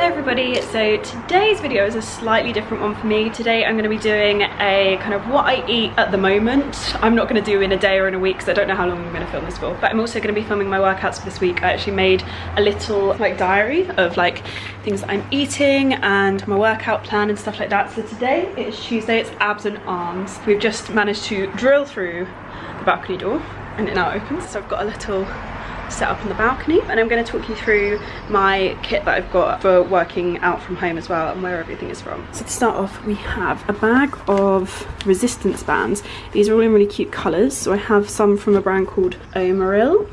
Hello everybody, so today's video is a slightly different one for me. Today I'm going to be doing a kind of what I eat at the moment. I'm not going to do in a day or in a week because I don't know how long I'm going to film this for, but I'm also going to be filming my workouts for this week. I actually made a little like diary of like things that I'm eating and my workout plan and stuff like that. So today it is Tuesday, it's abs and arms. We've just managed to drill through the balcony door and it now opens, so I've got a little set up on the balcony, and I'm going to talk you through my kit that I've got for working out from home as well and where everything is from. So to start off, we have a bag of resistance bands. These are all in really cute colours. So I have some from a brand called Omaril.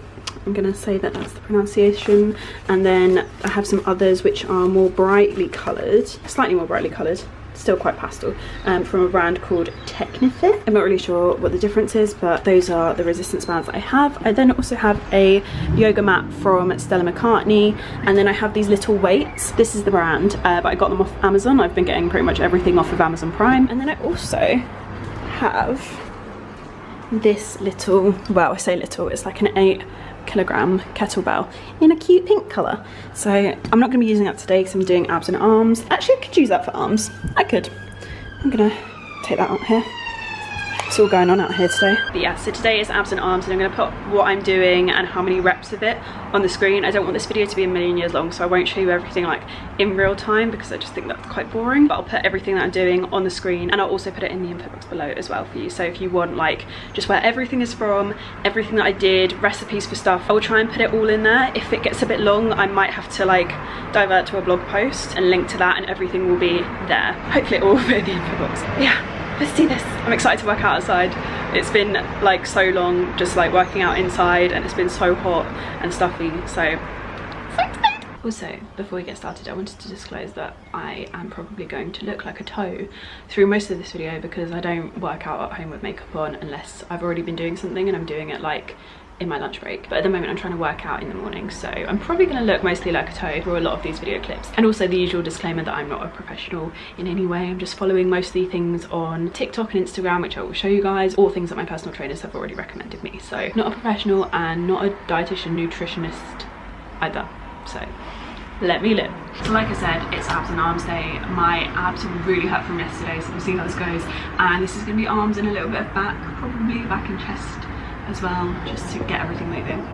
I'm going to say that that's the pronunciation, and then I have some others which are more brightly coloured, slightly more brightly coloured, still quite pastel, from a brand called Technifit. I'm not really sure what the difference is, but those are the resistance bands that I have. I then also have a yoga mat from Stella McCartney, and then I have these little weights. This is the brand, but I got them off Amazon. I've been getting pretty much everything off of Amazon Prime. And then I also have this little, well, I say little, it's like an 8-kilogram kettlebell in a cute pink colour. So I'm not going to be using that today because I'm doing abs and arms. Actually, I could use that for arms. I could. I'm going to take that out here. It's all going on out here today. But yeah, so today is abs and arms, and I'm going to put what I'm doing and how many reps of it on the screen. I don't want this video to be a million years long, so I won't show you everything like in real time because I just think that's quite boring. But I'll put everything that I'm doing on the screen, and I'll also put it in the info box below as well for you. So if you want like just where everything is from, everything that I did, recipes for stuff, I will try and put it all in there. If it gets a bit long, I might have to like divert to a blog post and link to that, and everything will be there. Hopefully it will fit in the info box. But yeah. Let's do this. I'm excited to work out outside. It's been like so long just like working out inside, and it's been so hot and stuffy, so excited. Also, before we get started, I wanted to disclose that I am probably going to look like a toe through most of this video because I don't work out at home with makeup on unless I've already been doing something and I'm doing it like in my lunch break. But at the moment I'm trying to work out in the morning, so I'm probably going to look mostly like a toe for a lot of these video clips. And also the usual disclaimer that I'm not a professional in any way. I'm just following mostly things on TikTok and Instagram, which I will show you guys, or things that my personal trainers have already recommended me. So not a professional and not a dietitian nutritionist either, so let me live. So like I said, it's abs and arms day. My abs really hurt from yesterday, so we'll see how this goes. And this is going to be arms and a little bit of back, probably back and chest as well, just to get everything moving.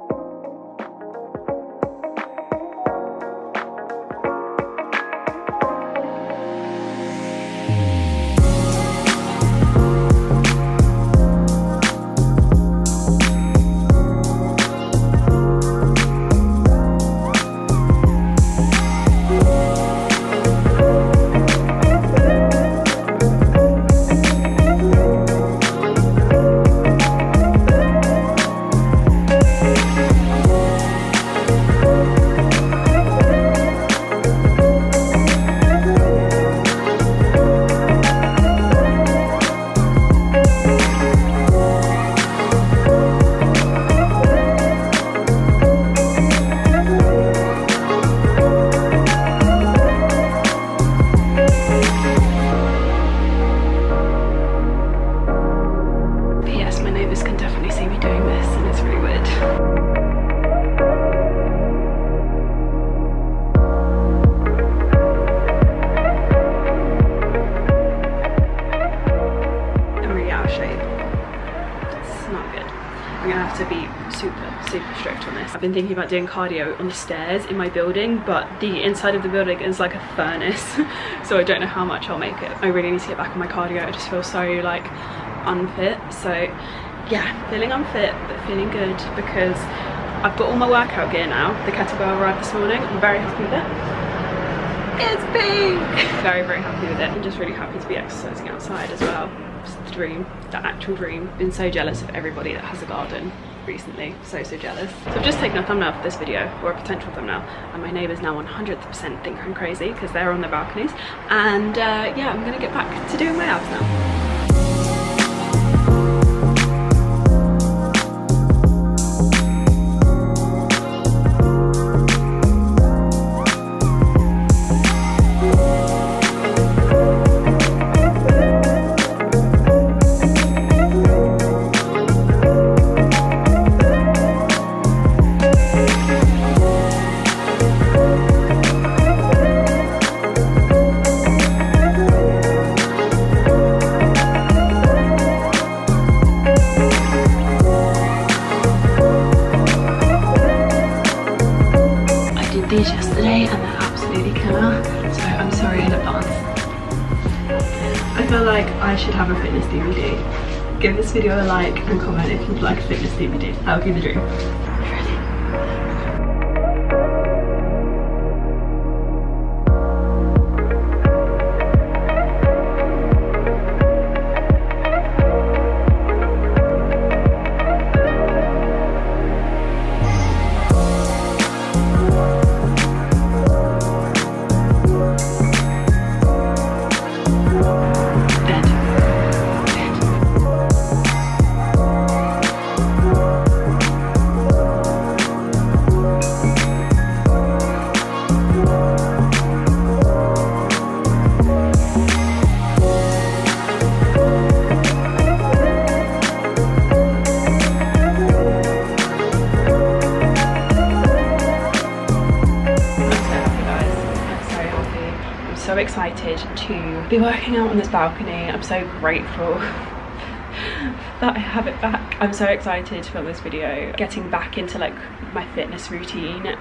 Super strict on this. I've been thinking about doing cardio on the stairs in my building, but the inside of the building is like a furnace, so I don't know how much I'll make it. I really need to get back on my cardio. I just feel so like unfit. So yeah, feeling unfit but feeling good because I've got all my workout gear now. The kettlebell arrived this morning. I'm very happy with it. It's pink! Very happy with it. I'm just really happy to be exercising outside as well. It's the dream, the actual dream. Been so jealous of everybody that has a garden recently, so jealous. So I've just taken a thumbnail for this video, or a potential thumbnail, and my neighbours now 100% think I'm crazy because they're on their balconies. And yeah, I'm gonna get back to doing my abs now. I should have a fitness DVD. Give this video a like and comment if you'd like a fitness DVD. That would be the dream. So excited to be working out on this balcony. I'm so grateful that I have it back. I'm so excited to film this video. Getting back into like my fitness routine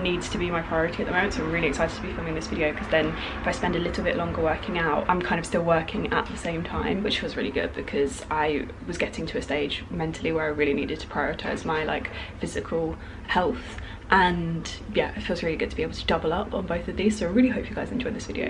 needs to be my priority at the moment, so I'm really excited to be filming this video, because then if I spend a little bit longer working out, I'm kind of still working at the same time, which feels really good, because I was getting to a stage mentally where I really needed to prioritize my like physical health. And yeah, it feels really good to be able to double up on both of these, so I really hope you guys enjoyed this video.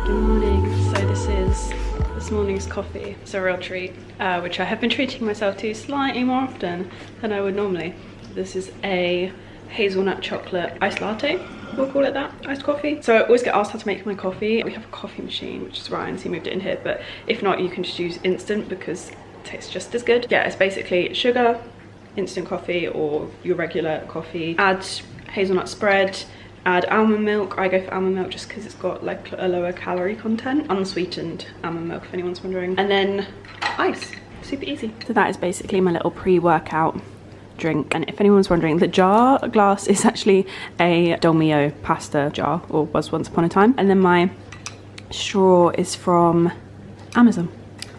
Good morning. So this is this morning's coffee. It's a real treat, which I have been treating myself to slightly more often than I would normally. This is a hazelnut chocolate iced latte, we'll call it that, iced coffee. So I always get asked how to make my coffee. We have a coffee machine, which is Ryan's, he moved it in here, but if not, you can just use instant because it tastes just as good. Yeah, it's basically sugar, instant coffee or your regular coffee, add hazelnut spread, add almond milk. I go for almond milk just because it's got like a lower calorie content, unsweetened almond milk if anyone's wondering, and then ice. Super easy. So that is basically my little pre-workout drink. And if anyone's wondering, the jar glass is actually a Dolmio pasta jar, or was once upon a time, and then my straw is from Amazon.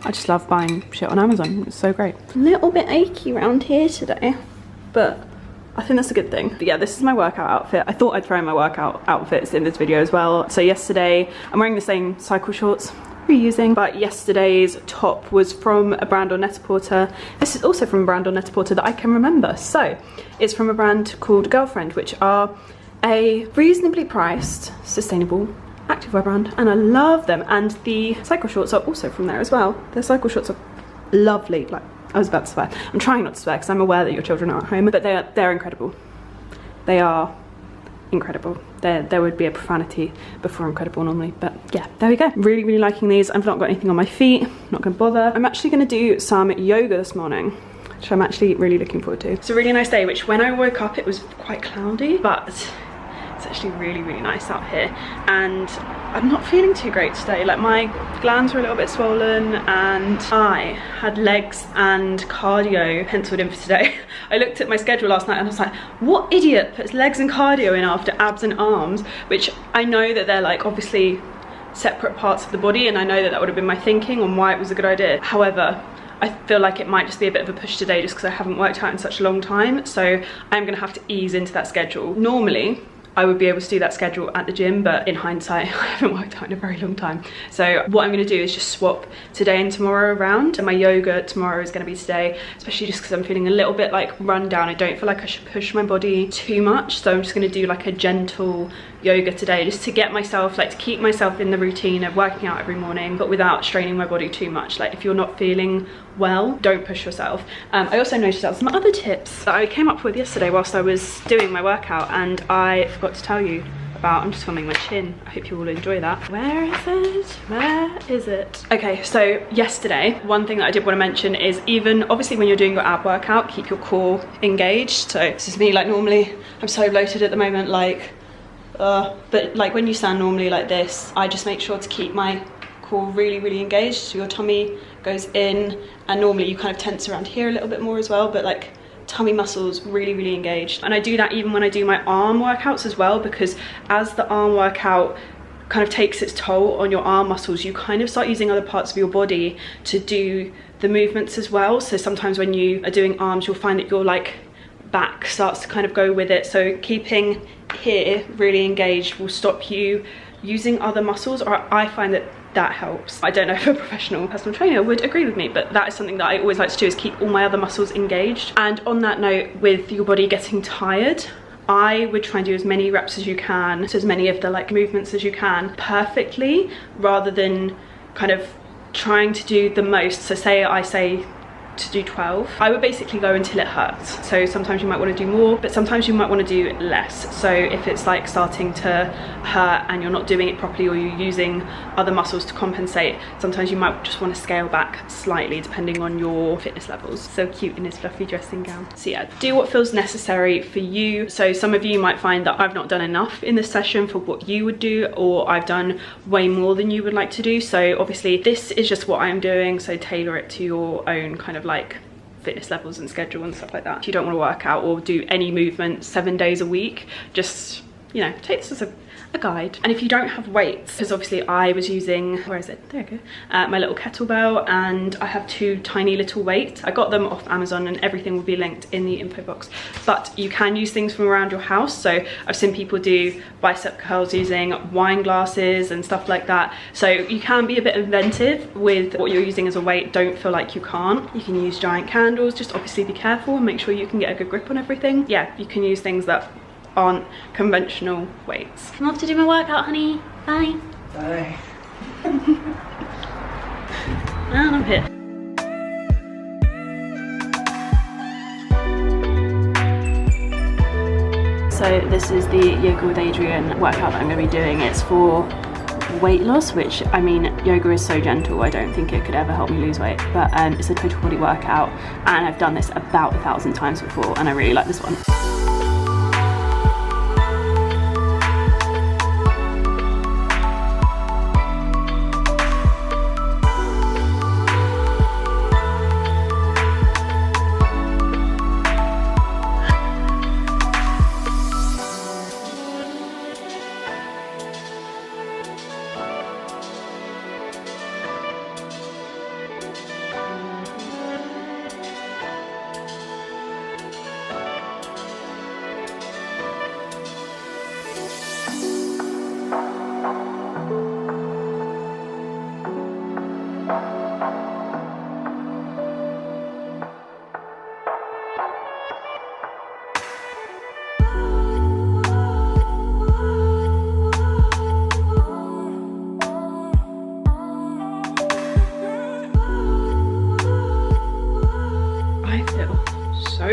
I just love buying shit on Amazon, it's so great. A little bit achy around here today, but I think that's a good thing. But yeah, this is my workout outfit. I thought I'd throw in my workout outfits in this video as well. So yesterday, I'm wearing the same cycle shorts, reusing, but yesterday's top was from a brand on Net-a-Porter. This is also from a brand on Net-a-Porter that I can remember. So it's from a brand called Girlfriend, which are a reasonably priced, sustainable activewear brand, and I love them. And the cycle shorts are also from there as well. Their cycle shorts are lovely. Like, I was about to swear. I'm trying not to swear because I'm aware that your children are at home, but they're incredible. They are incredible. There would be a profanity before incredible normally, but yeah, there we go. Really, really liking these. I've not got anything on my feet, not gonna bother. I'm actually gonna do some yoga this morning, which I'm actually really looking forward to. It's a really nice day, which when I woke up, it was quite cloudy, but it's actually really, really nice out here. And I'm not feeling too great today. Like, my glands were a little bit swollen, and I had legs and cardio penciled in for today. I looked at my schedule last night and I was like, what idiot puts legs and cardio in after abs and arms? Which I know that they're like obviously separate parts of the body, and I know that that would have been my thinking on why it was a good idea. However, I feel like it might just be a bit of a push today just because I haven't worked out in such a long time. So I'm gonna have to ease into that schedule. Normally, I would be able to do that schedule at the gym, but in hindsight, I haven't worked out in a very long time. So what I'm gonna do is just swap today and tomorrow around, and my yoga tomorrow is gonna be today, especially just because I'm feeling a little bit like run down. I don't feel like I should push my body too much, so I'm just gonna do like a gentle yoga today, just to get myself, like, to keep myself in the routine of working out every morning, but without straining my body too much. Like, if you're not feeling well, don't push yourself. I also noticed out some other tips that I came up with yesterday whilst I was doing my workout, and I forgot to tell you about. I'm just filming my chin. I hope you all enjoy that. Where is it? Where is it? Okay, so yesterday, one thing that I did want to mention is, even obviously when you're doing your ab workout, keep your core engaged. So this is me, like, normally I'm so bloated at the moment, like, but like when you stand normally like this, I just make sure to keep my core really, really engaged, so your tummy goes in, and normally you kind of tense around here a little bit more as well, but like tummy muscles really, really engaged. And I do that even when I do my arm workouts as well, because as the arm workout kind of takes its toll on your arm muscles, you kind of start using other parts of your body to do the movements as well. So sometimes when you are doing arms, you'll find that your like back starts to kind of go with it. So keeping here really engaged will stop you using other muscles, or I find that that helps. I don't know if a professional personal trainer would agree with me, but that is something that I always like to do, is keep all my other muscles engaged. And on that note, with your body getting tired, I would try and do as many reps as you can, so as many of the like movements as you can perfectly, rather than kind of trying to do the most. So say I say to do 12, I would basically go until it hurts. So sometimes you might want to do more, but sometimes you might want to do less. So if it's like starting to hurt and you're not doing it properly, or you're using other muscles to compensate, sometimes you might just want to scale back slightly depending on your fitness levels. So cute in his fluffy dressing gown. So yeah, do what feels necessary for you. So some of you might find that I've not done enough in this session for what you would do, or I've done way more than you would like to do. So obviously this is just what I'm doing, so tailor it to your own kind of like fitness levels and schedule and stuff like that. If you don't want to work out or do any movement 7 days a week, just, you know, take this as a guide. And if you don't have weights, because obviously I was using, where is it, there you go, my little kettlebell, and I have 2 tiny little weights. I got them off Amazon, and everything will be linked in the info box. But you can use things from around your house. So I've seen people do bicep curls using wine glasses and stuff like that. So you can be a bit inventive with what you're using as a weight. Don't feel like you can't. You can use giant candles, just obviously be careful and make sure you can get a good grip on everything. Yeah, you can use things that aren't conventional weights. I'm off to do my workout, honey. Bye. Bye. And I'm here. So this is the Yoga with Adriene workout that I'm going to be doing. It's for weight loss, which, I mean, yoga is so gentle, I don't think it could ever help me lose weight, but it's a total body workout, and I've done this about 1,000 times before, and I really like this one.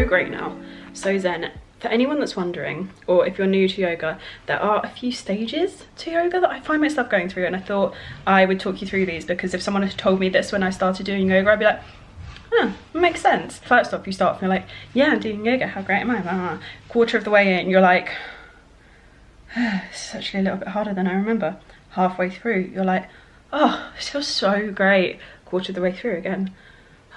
Great now, so zen. For anyone that's wondering, or if you're new to yoga, there are a few stages to yoga that I find myself going through, and I thought I would talk you through these, because if someone had told me this when I started doing yoga, I'd be like, oh, it makes sense. First off, you start from, you're like, yeah, I'm doing yoga, how great am I? Quarter of the way in, you're like, it's actually a little bit harder than I remember. Halfway through, you're like, oh, this feels so great. Quarter of the way through again,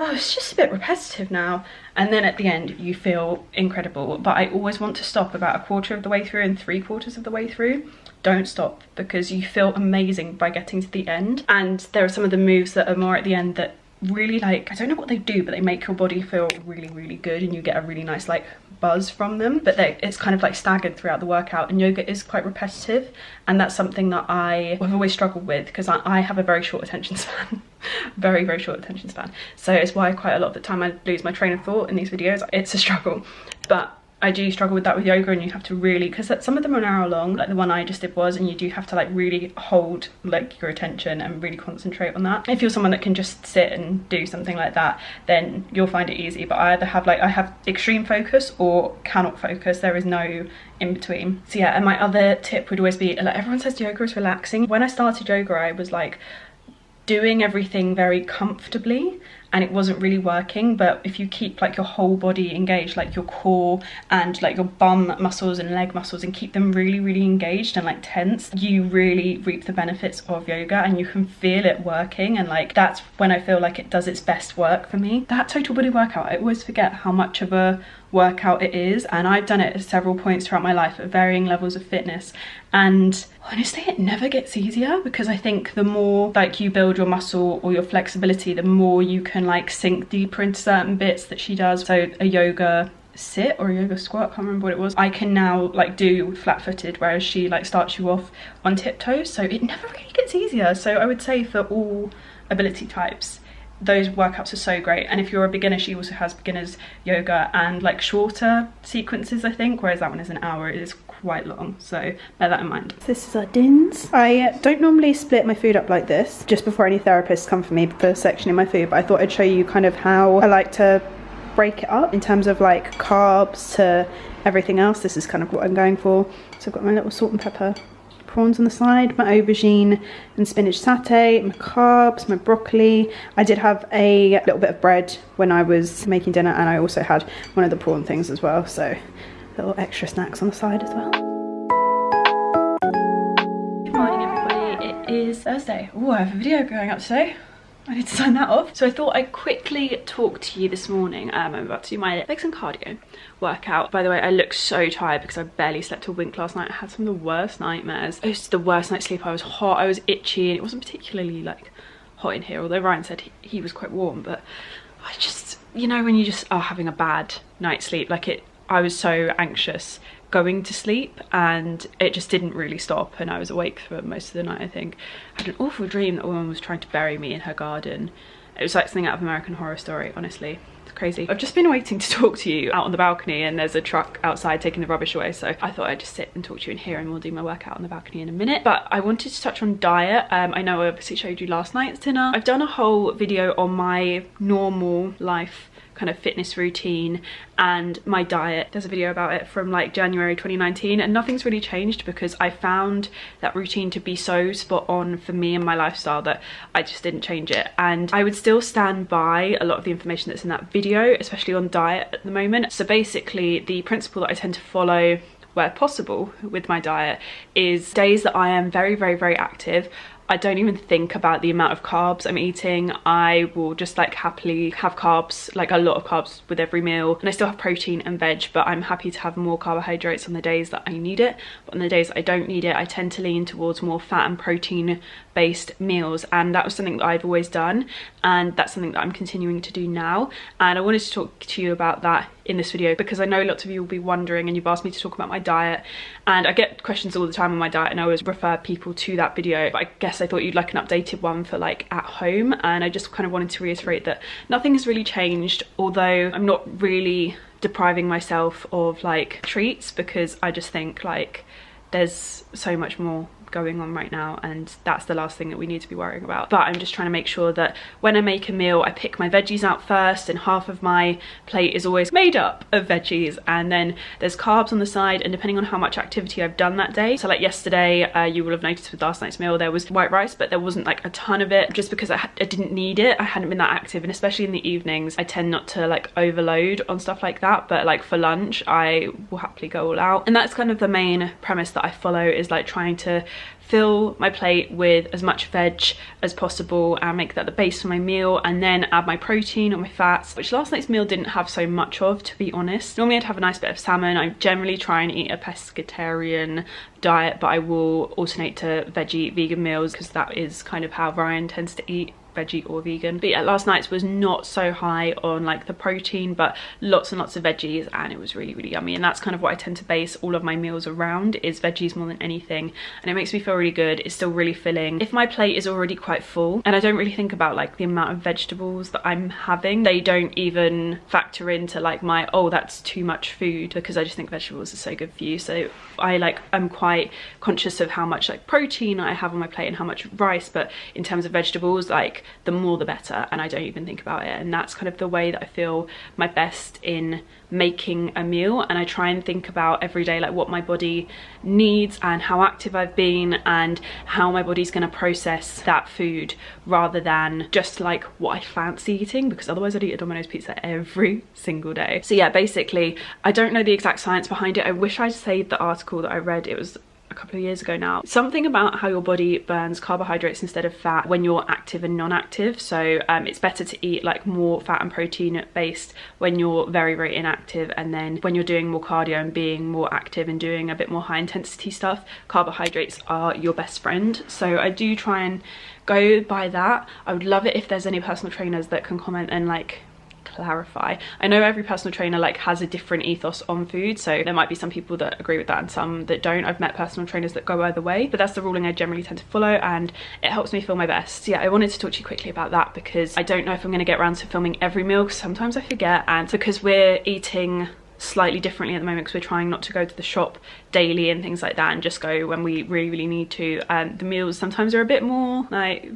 oh, it's just a bit repetitive now. And then at the end, you feel incredible. But I always want to stop about a quarter of the way through and 3/4 of the way through. Don't stop, because you feel amazing by getting to the end. And there are some of the moves that are more at the end that really, like, I don't know what they do, but they make your body feel really, really good, and you get a really nice like buzz from them. But it's kind of like staggered throughout the workout, and yoga is quite repetitive, and that's something that I have always struggled with, because I have a very short attention span. Very, very short attention span. So it's why quite a lot of the time I lose my train of thought in these videos. It's a struggle, but I do struggle with that with yoga, and you have to really, because some of them are an hour long, like the one I just did was, and you do have to like really hold like your attention and really concentrate on that. If you're someone that can just sit and do something like that, then you'll find it easy. But I either have I have extreme focus or cannot focus. There is no in between. So yeah, and my other tip would always be, like, everyone says yoga is relaxing. When I started yoga, I was like doing everything very comfortably, and it wasn't really working. But if you keep like your whole body engaged, like your core and like your bum muscles and leg muscles, and keep them really, really engaged and like tense, you really reap the benefits of yoga, and you can feel it working. And like that's when I feel like it does its best work for me. That total body workout, I always forget how much of a workout it is, and I've done it at several points throughout my life at varying levels of fitness, and honestly it never gets easier, because I think the more like you build your muscle or your flexibility, the more you can like sink deeper into certain bits that she does. So a yoga sit or a yoga squat, I can't remember what it was, I can now like do flat-footed, whereas she like starts you off on tiptoes, so it never really gets easier. So I would say for all ability types, those workouts are so great. And if you're a beginner, she also has beginners yoga and like shorter sequences, I think, whereas that one is an hour. It is quite long, so bear that in mind. This is our dins. I don't normally split my food up like this just before any therapists come for me for sectioning my food, but I thought I'd show you kind of how I like to break it up in terms of like carbs to everything else. This is kind of what I'm going for. So I've got my little salt and pepper prawns on the side, my aubergine and spinach satay, my carbs, my broccoli. I did have a little bit of bread when I was making dinner, and I also had one of the prawn things as well, so little extra snacks on the side as well. Good morning everybody, it is Thursday. Oh, I have a video going up today. I need to sign that off. So I thought I'd quickly talk to you this morning. I'm about to do my legs and cardio workout. By the way, I look so tired because I barely slept a wink last night. I had some of the worst nightmares. It was the worst night's sleep. I was hot, I was itchy, and it wasn't particularly like hot in here, although Ryan said he was quite warm. But I just, you know, when you just are having a bad night's sleep, like I was so anxious going to sleep, and it just didn't really stop, and I was awake for most of the night. I think I had an awful dream that a woman was trying to bury me in her garden. It was like something out of American Horror Story, honestly. It's crazy. I've just been waiting to talk to you out on the balcony, and there's a truck outside taking the rubbish away, so I thought I'd just sit and talk to you in here, and we'll do my workout on the balcony in a minute. But I wanted to touch on diet. I know I obviously showed you last night's dinner. I've done a whole video on my normal life kind of fitness routine and my diet. There's a video about it from like January 2019, and nothing's really changed because I found that routine to be so spot on for me and my lifestyle that I just didn't change it. And I would still stand by a lot of the information that's in that video, especially on diet at the moment. So basically the principle that I tend to follow where possible with my diet is days that I am very, very, very active, I don't even think about the amount of carbs I'm eating. I will just like happily have carbs, like a lot of carbs with every meal, and I still have protein and veg, but I'm happy to have more carbohydrates on the days that I need it. But on the days I don't need it, I tend to lean towards more fat and protein based meals, and that was something that I've always done, and that's something that I'm continuing to do now. And I wanted to talk to you about that in this video because I know lots of you will be wondering, and you've asked me to talk about my diet, and I get questions all the time on my diet, and I always refer people to that video, but I guess I thought you'd like an updated one for like at home. And I just kind of wanted to reiterate that nothing has really changed, although I'm not really depriving myself of like treats, because I just think like there's so much more going on right now, and that's the last thing that we need to be worrying about. But I'm just trying to make sure that when I make a meal, I pick my veggies out first, and half of my plate is always made up of veggies, and then there's carbs on the side, and depending on how much activity I've done that day. So like yesterday, you will have noticed with last night's meal there was white rice, but there wasn't like a ton of it, just because I didn't need it. I hadn't been that active, and especially in the evenings I tend not to like overload on stuff like that. But like for lunch I will happily go all out, and that's kind of the main premise that I follow, is like trying to fill my plate with as much veg as possible and make that the base for my meal, and then add my protein or my fats, which last night's meal didn't have so much of, to be honest. Normally I'd have a nice bit of salmon. I generally try and eat a pescatarian diet, but I will alternate to veggie vegan meals because that is kind of how Ryan tends to eat, veggie or vegan. But yeah, last night's was not so high on like the protein, but lots and lots of veggies, and it was really, really yummy. And that's kind of what I tend to base all of my meals around, is veggies more than anything, and it makes me feel really good. It's still really filling. If my plate is already quite full and I don't really think about like the amount of vegetables that I'm having, they don't even factor into like my, oh that's too much food, because I just think vegetables are so good for you. So I'm quite conscious of how much like protein I have on my plate and how much rice, but in terms of vegetables, like the more the better, and I don't even think about it. And that's kind of the way that I feel my best in making a meal. And I try and think about every day like what my body needs and how active I've been and how my body's going to process that food, rather than just like what I fancy eating, because otherwise I'd eat a Domino's pizza every single day. So yeah, basically I don't know the exact science behind it. I wish I'd saved the article that I read. It was a couple of years ago now. Something about how your body burns carbohydrates instead of fat when you're active and non-active. So it's better to eat like more fat and protein based when you're very inactive, and then when you're doing more cardio and being more active and doing a bit more high intensity stuff, carbohydrates are your best friend. So I do try and go by that. I would love it if there's any personal trainers that can comment and like clarify. I know every personal trainer like has a different ethos on food, so there might be some people that agree with that and some that don't. I've met personal trainers that go either way, but that's the ruling I generally tend to follow, and it helps me feel my best. Yeah, I wanted to talk to you quickly about that because I don't know if I'm going to get around to filming every meal, because sometimes I forget, and because we're eating slightly differently at the moment because we're trying not to go to the shop daily and things like that, and just go when we really need to, and the meals sometimes are a bit more like,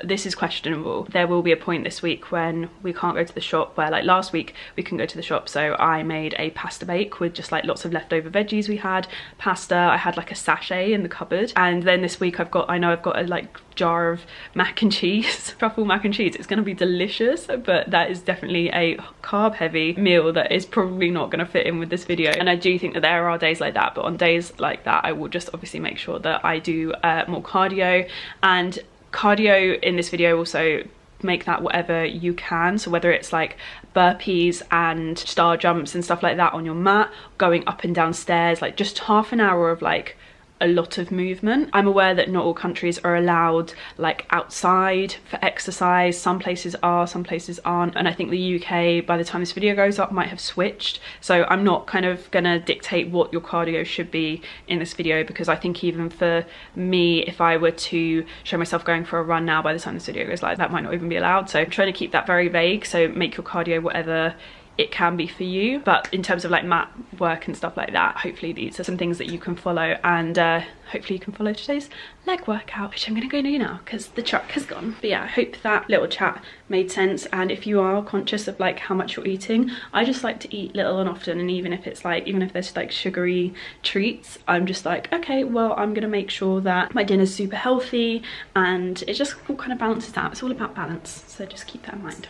this is questionable. There will be a point this week when we can't go to the shop, where like last week we can go to the shop, so I made a pasta bake with just like lots of leftover veggies. We had pasta, I had like a sachet in the cupboard, and then this week I know I've got a like jar of mac and cheese, truffle mac and cheese. It's gonna be delicious, but that is definitely a carb heavy meal that is probably not gonna fit in with this video. And I do think that there are days like that, but on days like that I will just obviously make sure that I do more cardio. And cardio in this video also make that whatever you can, so whether it's like burpees and star jumps and stuff like that on your mat, going up and down stairs, like just half an hour of like a lot of movement. I'm aware that not all countries are allowed like outside for exercise. Some places are, some places aren't, and I think the UK, by the time this video goes up, might have switched. So I'm not kind of gonna dictate what your cardio should be in this video, because I think even for me, if I were to show myself going for a run now, by the time this video goes live, that might not even be allowed. So I'm trying to keep that very vague, so make your cardio whatever it can be for you. But in terms of like mat work and stuff like that, hopefully these are some things that you can follow, and hopefully you can follow today's leg workout, which I'm gonna go do now because the truck has gone. But yeah, I hope that little chat made sense. And if you are conscious of like how much you're eating, I just like to eat little and often, and even if it's like, even if there's like sugary treats, I'm just like, okay, well, I'm gonna make sure that my dinner's super healthy, and it just all kind of balances out. It's all about balance, so just keep that in mind.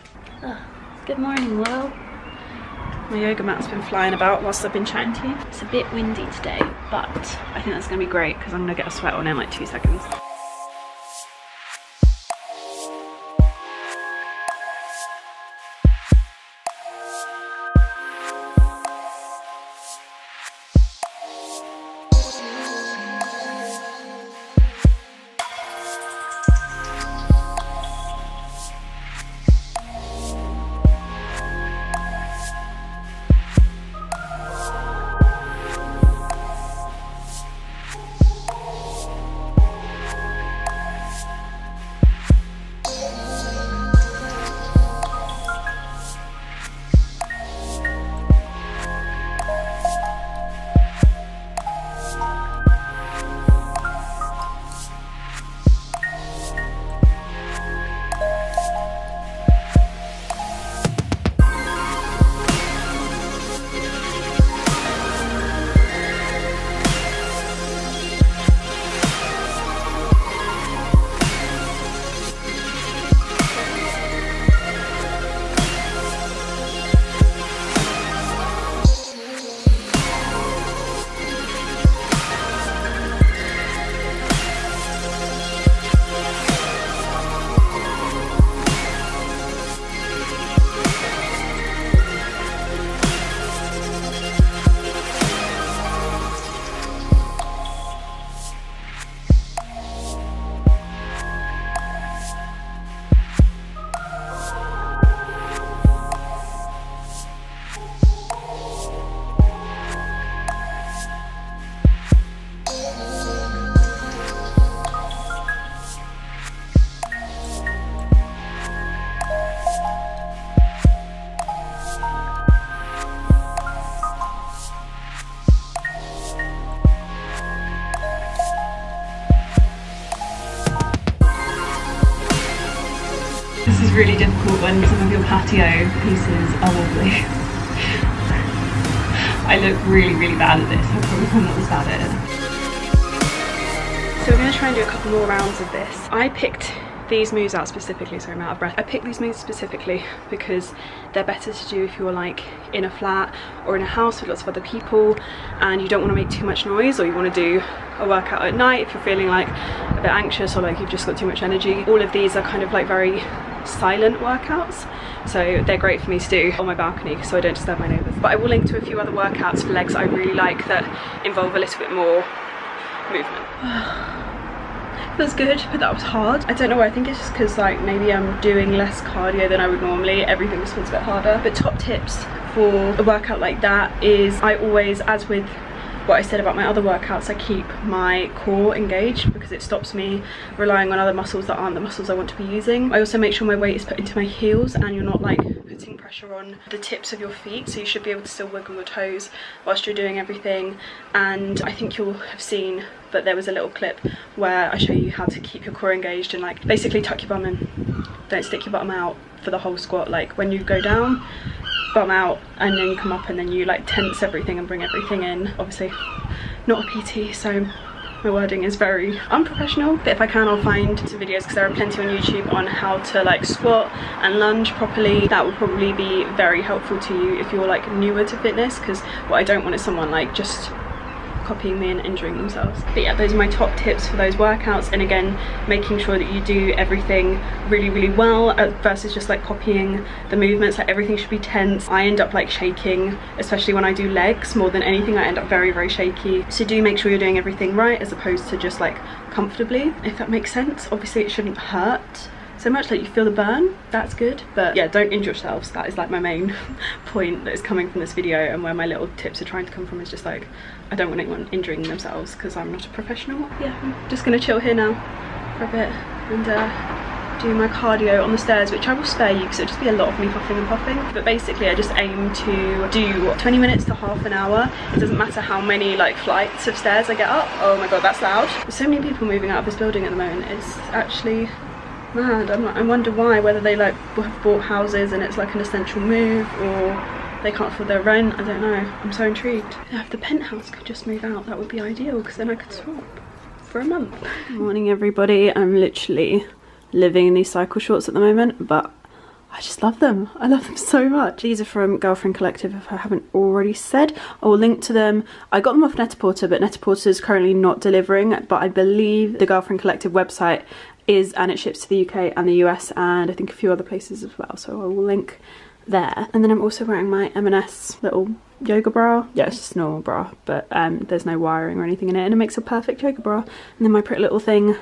Good morning, world. My yoga mat's been flying about whilst I've been chatting to you. It's a bit windy today, but I think that's gonna be great because I'm gonna get a sweat on in like 2 seconds. really difficult when some of your patio pieces are wobbly. I look really, really bad at this. I promise I'm not as bad at it. So we're going to try and do a couple more rounds of this. I picked these moves out specifically, sorry I'm out of breath. I picked these moves specifically because they're better to do if you're like in a flat or in a house with lots of other people and you don't want to make too much noise, or you want to do a workout at night if you're feeling like a bit anxious or like you've just got too much energy. All of these are kind of like very silent workouts, so they're great for me to do on my balcony so I don't disturb my neighbours. But I will link to a few other workouts for legs I really like that involve a little bit more movement. Feels good, but that was hard. I don't know, I think it's just because like maybe I'm doing less cardio than I would normally. Everything just feels a bit harder. But top tips for a workout like that is I always, as with what I said about my other workouts, I keep my core engaged because it stops me relying on other muscles that aren't the muscles I want to be using. I also make sure my weight is put into my heels and you're not like putting pressure on the tips of your feet, so you should be able to still wiggle your toes whilst you're doing everything. And I think you'll have seen that there was a little clip where I show you how to keep your core engaged and like basically tuck your bum in, don't stick your bottom out for the whole squat. Like when you go down, bum out, and then you come up and then you like tense everything and bring everything in. Obviously not a PT, so my wording is very unprofessional, but if I can I'll find some videos because there are plenty on YouTube on how to like squat and lunge properly. That will probably be very helpful to you if you're like newer to fitness, because what I don't want is someone like just copying me and injuring themselves. But yeah, those are my top tips for those workouts, and again making sure that you do everything really, really well versus just like copying the movements. Like everything should be tense. I end up like shaking, especially when I do legs more than anything. I end up very, very shaky. So do make sure you're doing everything right as opposed to just like comfortably, if that makes sense. Obviously it shouldn't hurt so much, like you feel the burn, that's good, but yeah, don't injure yourselves. That is like my main point that is coming from this video, and where my little tips are trying to come from is just like I don't want anyone injuring themselves because I'm not a professional. Yeah, I'm just gonna chill here now for a bit and do my cardio on the stairs, which I will spare you because it'll just be a lot of me huffing and puffing. But basically I just aim to do 20 minutes to half an hour. It doesn't matter how many like flights of stairs I get up. Oh my god, that's loud. There's so many people moving out of this building at the moment. It's actually mad. I wonder why, whether they like have bought houses and it's like an essential move, or they can't afford their rent. I don't know. I'm so intrigued. If the penthouse could just move out, that would be ideal, because then I could swap for a month. Morning everybody. I'm literally living in these cycle shorts at the moment, but I just love them. I love them so much. These are from Girlfriend Collective, if I haven't already said. I will link to them. I got them off Net-a-Porter, but Net-a-Porter is currently not delivering, but I believe the Girlfriend Collective website is, and it ships to the UK and the US and I think a few other places as well, so I will link there. And then I'm also wearing my M&S little yoga bra. Yeah, it's just a normal bra, but there's no wiring or anything in it, and it makes a perfect yoga bra. And then my pretty little thing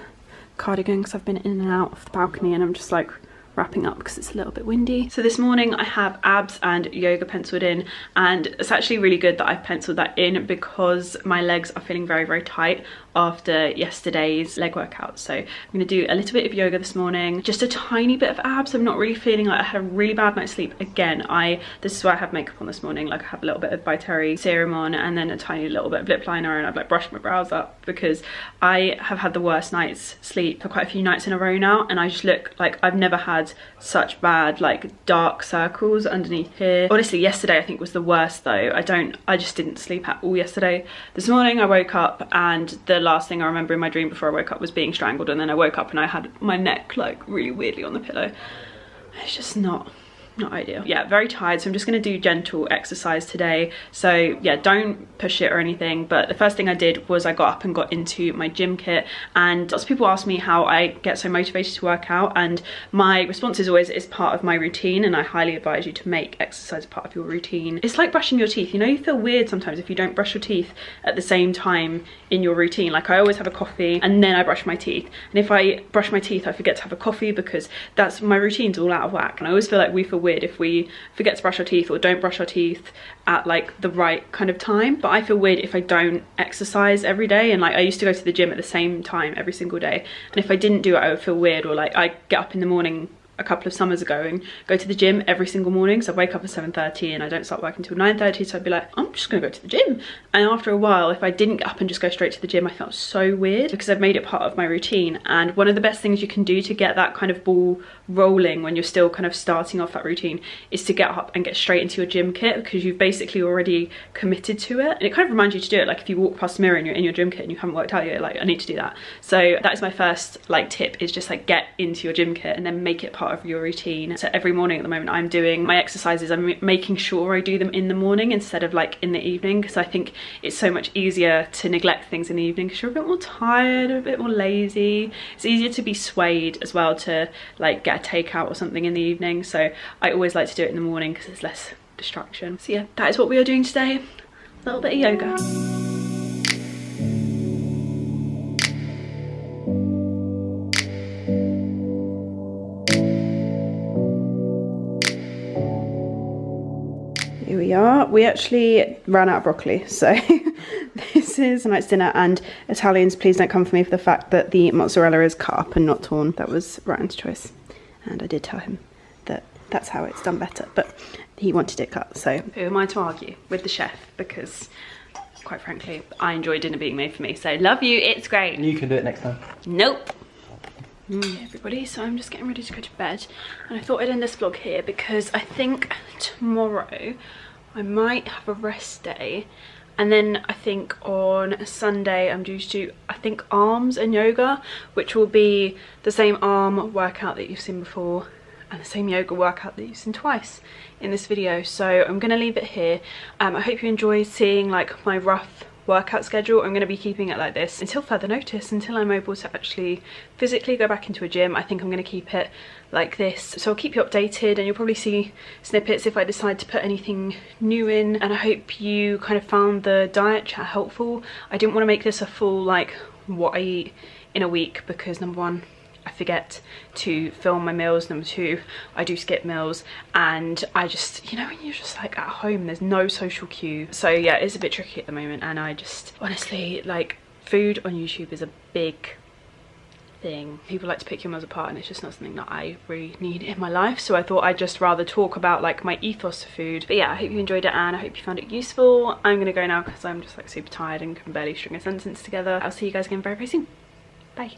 cardigan, because I've been in and out of the balcony and I'm just like wrapping up because it's a little bit windy. So this morning I have abs and yoga penciled in, and it's actually really good that I've penciled that in because my legs are feeling very, very tight after yesterday's leg workout. So I'm going to do a little bit of yoga this morning, just a tiny bit of abs. I'm not really feeling like I had a really bad night's sleep. Again, this is why I have makeup on this morning. Like I have a little bit of By Terry serum on and then a tiny little bit of lip liner, and I've like brushed my brows up because I have had the worst night's sleep for quite a few nights in a row now, and I just look like I've never had such bad like dark circles underneath here. Honestly, yesterday I think was the worst though. I just didn't sleep at all yesterday. This morning I woke up and the last thing I remember in my dream before I woke up was being strangled, and then I woke up and I had my neck like really weirdly on the pillow. It's just not ideal. Yeah, very tired, so I'm just going to do gentle exercise today. So yeah, don't push it or anything, but the first thing I did was I got up and got into my gym kit, and lots of people ask me how I get so motivated to work out, and my response is always it's part of my routine, and I highly advise you to make exercise part of your routine. It's like brushing your teeth, you know, you feel weird sometimes if you don't brush your teeth at the same time in your routine. Like I always have a coffee and then I brush my teeth, and if I brush my teeth I forget to have a coffee because that's my routine's all out of whack, and I always feel like we feel weird if we forget to brush our teeth or don't brush our teeth at like the right kind of time. But I feel weird if I don't exercise every day, and like I used to go to the gym at the same time every single day, and if I didn't do it I would feel weird, or like I get up in the morning a couple of summers ago and go to the gym every single morning. So I wake up at 7:30 and I don't start working until 9:30, so I'd be like, I'm just gonna go to the gym. And after a while, if I didn't get up and just go straight to the gym, I felt so weird because I've made it part of my routine. And one of the best things you can do to get that kind of ball rolling when you're still kind of starting off that routine is to get up and get straight into your gym kit, because you've basically already committed to it. And it kind of reminds you to do it. Like if you walk past the mirror and you're in your gym kit and you haven't worked out yet, like I need to do that. So that is my first like tip, is just like get into your gym kit and then make it part of your routine. So every morning at the moment I'm doing my exercises, I'm making sure I do them in the morning instead of like in the evening, because I think it's so much easier to neglect things in the evening because you're a bit more tired, a bit more lazy. It's easier to be swayed as well to like get a takeout or something in the evening. So I always like to do it in the morning because there's less distraction. So yeah, that is what we are doing today. A little bit of yoga. Here we are. We actually ran out of broccoli, so this is tonight's dinner. And Italians, please don't come for me for the fact that the mozzarella is cut up and not torn. That was Ryan's choice, and I did tell him that that's how it's done better, but he wanted it cut. So who am I to argue with the chef? Because quite frankly, I enjoy dinner being made for me. So love you, it's great. You can do it next time. Nope. Everybody, so I'm just getting ready to go to bed, and I thought I'd end this vlog here because I think tomorrow I might have a rest day, and then I think on Sunday I'm due to do, I think, arms and yoga, which will be the same arm workout that you've seen before and the same yoga workout that you've seen twice in this video. So I'm gonna leave it here. I hope you enjoy seeing like my rough workout schedule. I'm going to be keeping it like this until further notice, until I'm able to actually physically go back into a gym. I think I'm going to keep it like this, so I'll keep you updated and you'll probably see snippets if I decide to put anything new in. And I hope you kind of found the diet chat helpful. I didn't want to make this a full like what I eat in a week because number one, I forget to film my meals, number two, I do skip meals, and I just, you know, when you're just like at home, there's no social cue. So yeah, it's a bit tricky at the moment, and I just honestly, like, food on YouTube is a big thing. People like to pick your meals apart, and it's just not something that I really need in my life. So I thought I'd just rather talk about like my ethos of food. But yeah, I hope you enjoyed it and I hope you found it useful. I'm gonna go now because I'm just like super tired and can barely string a sentence together. I'll see you guys again very, very soon. Bye.